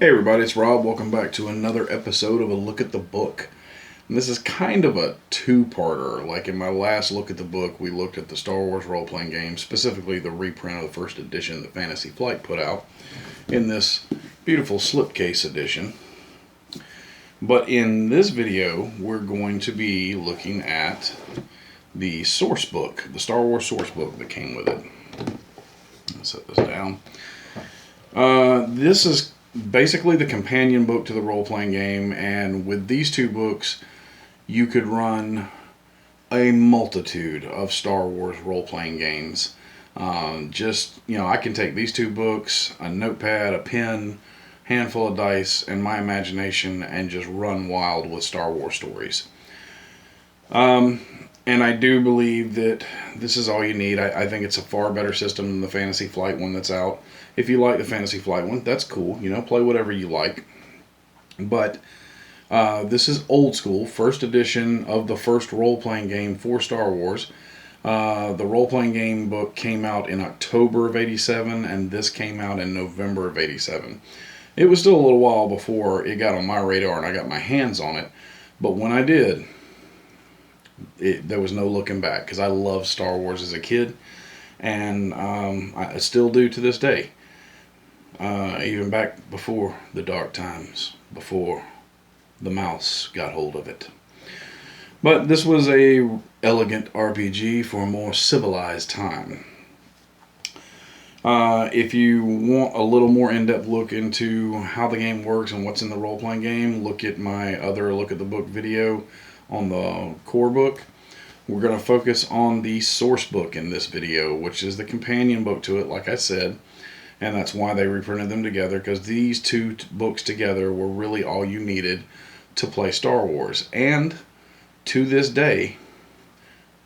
Hey everybody, it's Rob. Welcome back to another episode of A Look at the Book. And this is kind of a two-parter. Like in my last look at the book, we looked at the Star Wars role-playing game, specifically the reprint of the first edition that Fantasy Flight put out in this beautiful slipcase edition. But in this video, we're going to be looking at the Sourcebook, the Star Wars Sourcebook that came with it. I'll set this down. This is basically the companion book to the role-playing game, and with these two books you could run a multitude of Star Wars role-playing games. I can take these two books, a notepad, a pen, handful of dice, and my imagination, and just run wild with Star Wars stories. And I do believe that this is all you need. I think it's a far better system than the Fantasy Flight one that's out. If you like the Fantasy Flight one, that's cool. Play whatever you like. But this is old school, first edition of the first role-playing game for Star Wars. The role-playing game book came out in October of '87, and this came out in November of '87. It was still a little while before it got on my radar and I got my hands on it. But when I did, there was no looking back, because I loved Star Wars as a kid, and I still do to this day. Even back before the dark times, before the mouse got hold of it. But this was a elegant RPG for a more civilized time. If you want a little more in-depth look into how the game works and what's in the role-playing game, look at my other Look at the Book video on the core book. We're going to focus on the source book in this video, which is the companion book to it, like I said, and that's why they reprinted them together, because these two books together were really all you needed to play Star Wars. And to this day,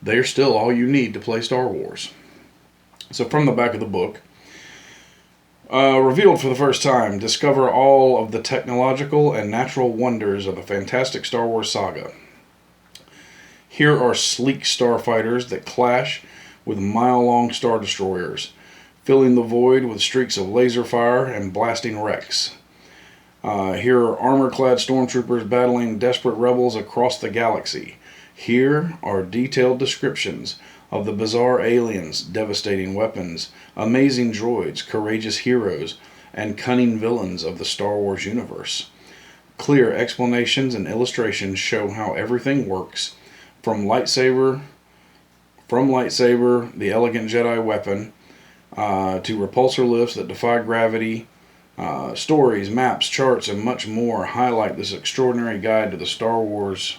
they're still all you need to play Star Wars. So from the back of the book, revealed for the first time, discover all of the technological and natural wonders of the fantastic Star Wars saga. Here are sleek starfighters that clash with mile-long star destroyers, filling the void with streaks of laser fire and blasting wrecks. Here are armor-clad stormtroopers battling desperate rebels across the galaxy. Here are detailed descriptions of the bizarre aliens, devastating weapons, amazing droids, courageous heroes, and cunning villains of the Star Wars universe. Clear explanations and illustrations show how everything works, from lightsaber, the elegant Jedi weapon, to repulsor lifts that defy gravity. Stories, maps, charts, and much more highlight this extraordinary guide to the Star Wars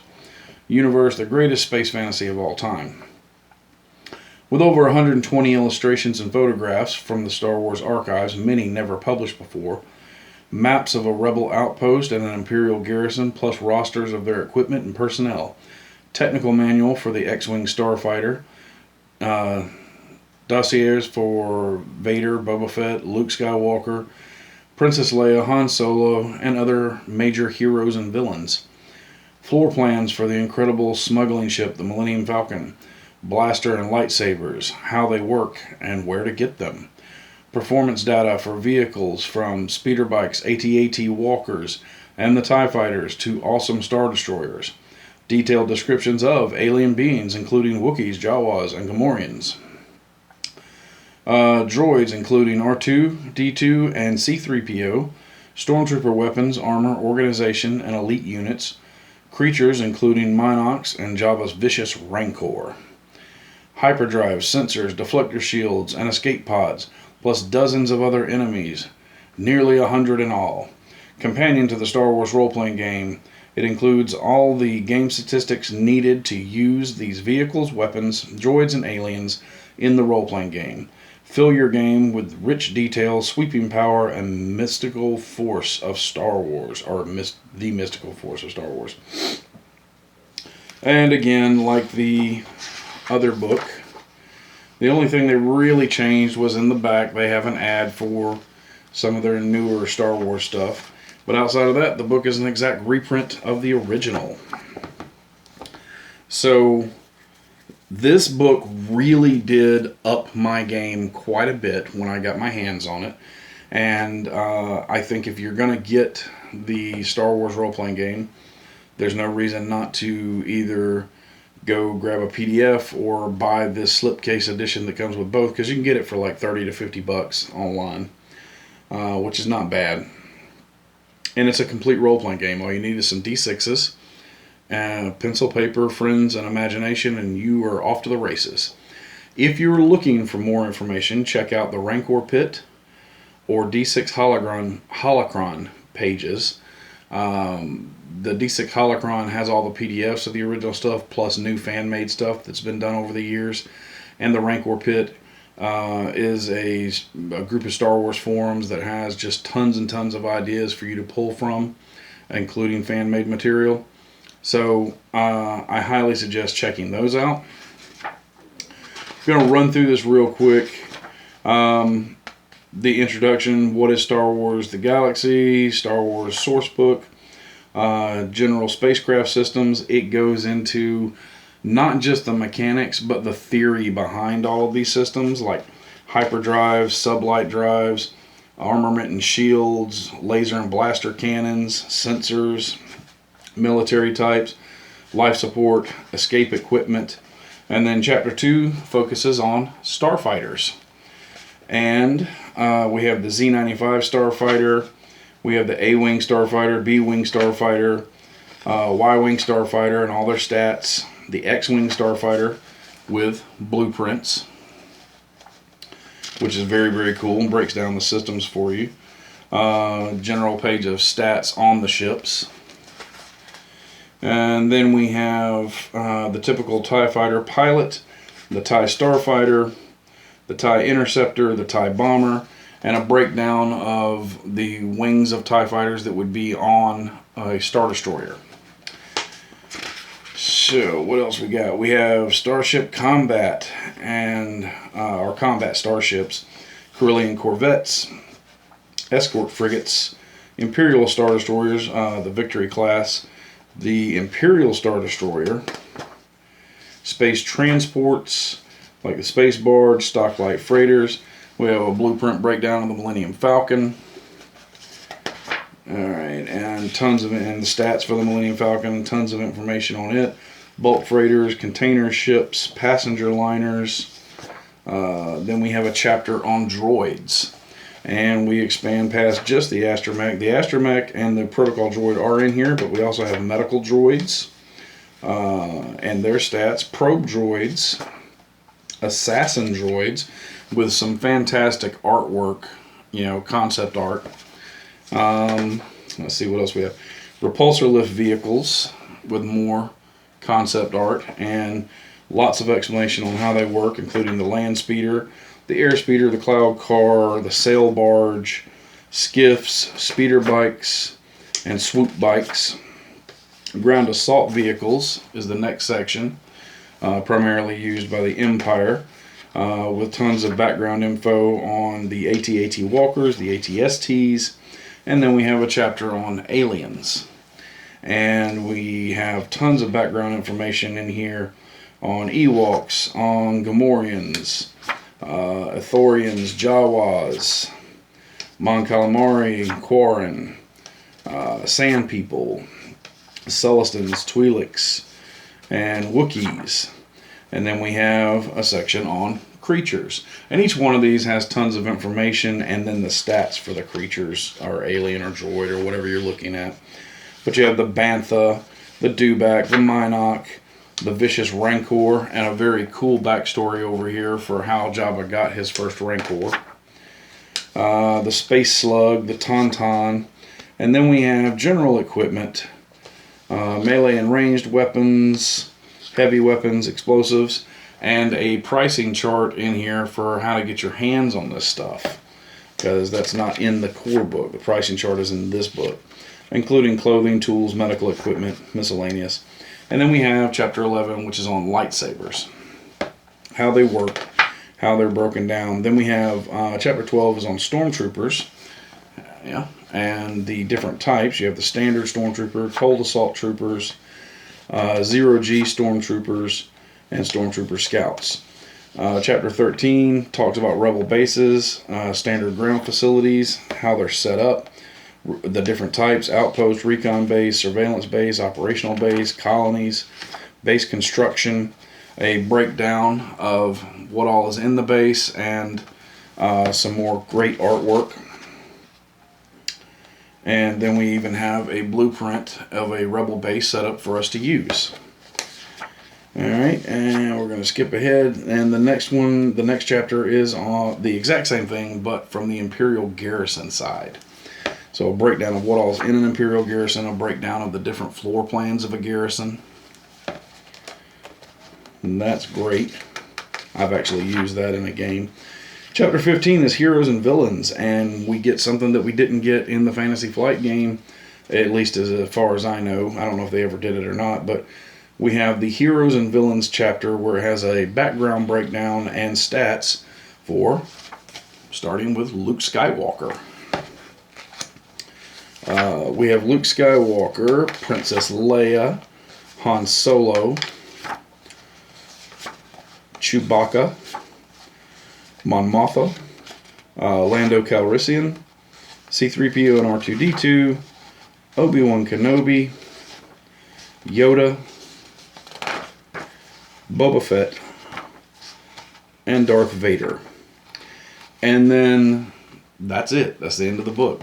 universe, the greatest space fantasy of all time. With over 120 illustrations and photographs from the Star Wars archives, many never published before, maps of a rebel outpost and an Imperial garrison, plus rosters of their equipment and personnel, technical manual for the X-Wing starfighter, dossiers for Vader, Boba Fett, Luke Skywalker, Princess Leia, Han Solo, and other major heroes and villains. Floor plans for the incredible smuggling ship, the Millennium Falcon, blaster and lightsabers, how they work, and where to get them. Performance data for vehicles from speeder bikes, AT-AT walkers, and the TIE fighters to awesome star destroyers. Detailed descriptions of alien beings, including Wookiees, Jawas, and Gamorreans. Droids, including R2, D2, and C-3PO. Stormtrooper weapons, armor, organization, and elite units. Creatures, including Minox and Jabba's vicious Rancor. Hyperdrives, sensors, deflector shields, and escape pods, plus dozens of other enemies. Nearly 100 in all. Companion to the Star Wars role-playing game, it includes all the game statistics needed to use these vehicles, weapons, droids, and aliens in the role-playing game. Fill your game with rich detail, sweeping power, and mystical force of Star Wars, or the mystical force of Star Wars. And again, like the other book, the only thing they really changed was in the back they have an ad for some of their newer Star Wars stuff. But outside of that, the book is an exact reprint of the original. So this book really did up my game quite a bit when I got my hands on it. And I think if you're going to get the Star Wars role-playing game, there's no reason not to either go grab a PDF or buy this slipcase edition that comes with both, because you can get it for like 30 to 50 bucks online, which is not bad. And it's a complete role-playing game. All you need is some D6s, pencil, paper, friends, and imagination, and you are off to the races. If you're looking for more information, check out the Rancor Pit or D6 Holocron pages. The D6 Holocron has all the PDFs of the original stuff, plus new fan-made stuff that's been done over the years. And the Rancor Pit is a group of Star Wars forums that has just tons and tons of ideas for you to pull from, including fan-made material. So I highly suggest checking those out. I'm going to run through this real quick. The introduction, what is Star Wars the Galaxy, Star Wars Sourcebook, general spacecraft systems. It goes into not just the mechanics, but the theory behind all of these systems, like hyperdrives, sublight drives, armament and shields, laser and blaster cannons, sensors, military types, life support, escape equipment. And then Chapter 2 focuses on starfighters. And we have the Z-95 starfighter, we have the A-Wing starfighter, B-Wing starfighter, Y-Wing starfighter and all their stats, the X-Wing starfighter with blueprints, which is very, very cool and breaks down the systems for you. General page of stats on the ships. And then we have the typical TIE fighter pilot, the TIE starfighter, the TIE interceptor, the TIE bomber, and a breakdown of the wings of TIE fighters that would be on a Star Destroyer. So what else we got? We have Starship Combat and our combat starships, Corellian corvettes, escort frigates, Imperial Star Destroyers, the Victory class, the Imperial Star Destroyer, space transports like the Space Barge, Stocklight freighters. We have a blueprint breakdown of the Millennium Falcon. Alright, and tons of the stats for the Millennium Falcon, tons of information on it. Bulk freighters, container ships, passenger liners. Then we have a chapter on droids. And we expand past just the astromech. The astromech and the protocol droid are in here, but we also have medical droids and their stats, probe droids, assassin droids with some fantastic artwork, concept art. Let's see what else we have. Repulsor lift vehicles with more concept art and lots of explanation on how they work, including the land speeder, the air speeder, the cloud car, the sail barge, skiffs, speeder bikes, and swoop bikes. Ground assault vehicles is the next section, primarily used by the Empire, with tons of background info on the AT-AT walkers, the AT-STs, and then we have a chapter on aliens. And we have tons of background information in here on Ewoks, on Gamorreans, Ithorians, Jawas, Mon Calamari, Quarren, Sand People, Celestins, Twi'leks, and Wookiees. And then we have a section on creatures. And each one of these has tons of information and then the stats for the creatures, or alien or droid or whatever you're looking at. But you have the Bantha, the Dewback, the Minok, the Vicious Rancor, and a very cool backstory over here for how Jabba got his first Rancor. The Space Slug, the Tauntaun, and then we have general equipment, melee and ranged weapons, heavy weapons, explosives, and a pricing chart in here for how to get your hands on this stuff, because that's not in the core book. The pricing chart is in this book, including clothing, tools, medical equipment, miscellaneous. And then we have Chapter 11, which is on lightsabers, how they work, how they're broken down. Then we have Chapter 12 is on stormtroopers, and the different types. You have the standard stormtrooper, cold assault troopers, zero-G stormtroopers, and stormtrooper scouts. Chapter 13 talks about rebel bases, standard ground facilities, how they're set up, the different types: outpost, recon base, surveillance base, operational base, colonies, base construction, a breakdown of what all is in the base, and some more great artwork. And then we even have a blueprint of a rebel base set up for us to use. Alright, and we're going to skip ahead, and the next chapter is on the exact same thing, but from the Imperial Garrison side. So a breakdown of what all is in an Imperial Garrison, a breakdown of the different floor plans of a garrison. And that's great. I've actually used that in a game. Chapter 15 is Heroes and Villains, and we get something that we didn't get in the Fantasy Flight game, at least as far as I know. I don't know if they ever did it or not, but we have the Heroes and Villains chapter where it has a background breakdown and stats for, starting with Luke Skywalker. We have Luke Skywalker, Princess Leia, Han Solo, Chewbacca, Mon Mothma, Lando Calrissian, C-3PO and R2-D2, Obi-Wan Kenobi, Yoda, Boba Fett, and Darth Vader. And then that's it. That's the end of the book.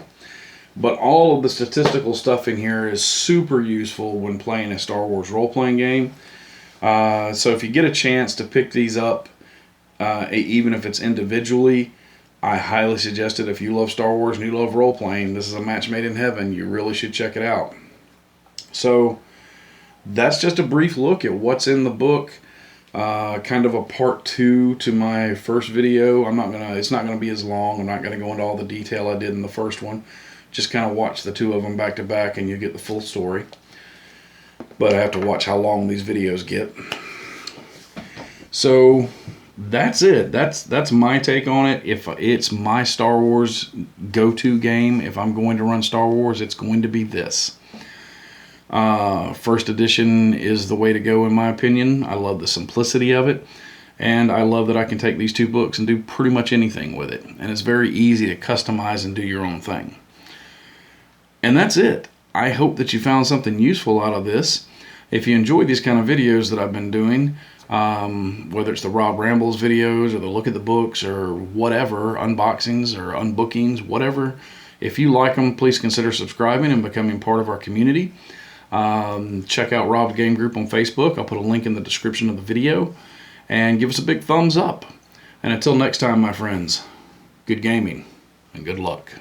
But all of the statistical stuff in here is super useful when playing a Star Wars role-playing game. So if you get a chance to pick these up, even if it's individually, I highly suggest it. If you love Star Wars and you love role-playing, this is a match made in heaven. You really should check it out. So that's just a brief look at what's in the book. Kind of a part 2 to my first video. It's not gonna be as long. I'm not gonna go into all the detail I did in the first one. Just kind of watch the two of them back to back and you get the full story. But I have to watch how long these videos get. So that's it. That's my take on it. If it's my Star Wars go-to game, if I'm going to run Star Wars, it's going to be this. First edition is the way to go in my opinion. I love the simplicity of it, and I love that I can take these two books and do pretty much anything with it, and it's very easy to customize and do your own thing. And that's it. I hope that you found something useful out of this. If you enjoy these kind of videos that I've been doing, whether it's the Rob Rambles videos or the look at the books or whatever, unboxings or unbookings, whatever, if you like them, please consider subscribing and becoming part of our community. Check out Rob's Game Group on Facebook. I'll put a link in the description of the video, and give us a big thumbs up. And until next time, my friends, good gaming and good luck.